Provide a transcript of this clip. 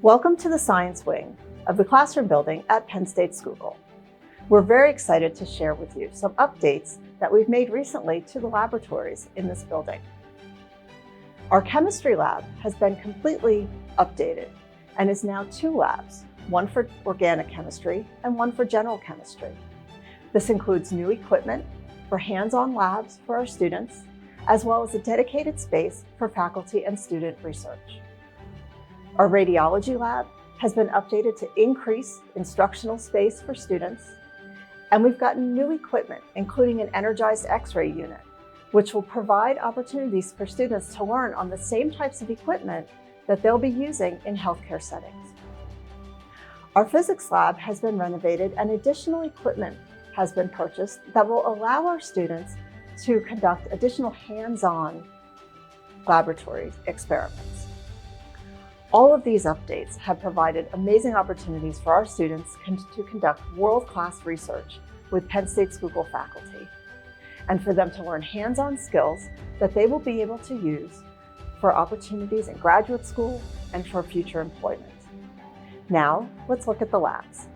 Welcome to the Science Wing of the classroom building at Penn State Schuylkill. We're very excited to share with you some updates that we've made recently to the laboratories in this building. Our chemistry lab has been completely updated and is now 2 labs, one for organic chemistry and one for general chemistry. This includes new equipment for hands-on labs for our students, as well as a dedicated space for faculty and student research. Our radiology lab has been updated to increase instructional space for students, and we've gotten new equipment, including an energized X-ray unit, which will provide opportunities for students to learn on the same types of equipment that they'll be using in healthcare settings. Our physics lab has been renovated and additional equipment has been purchased that will allow our students to conduct additional hands-on laboratory experiments. All of these updates have provided amazing opportunities for our students to conduct world-class research with Penn State Schuylkill faculty, and for them to learn hands-on skills that they will be able to use for opportunities in graduate school and for future employment. Now, let's look at the labs.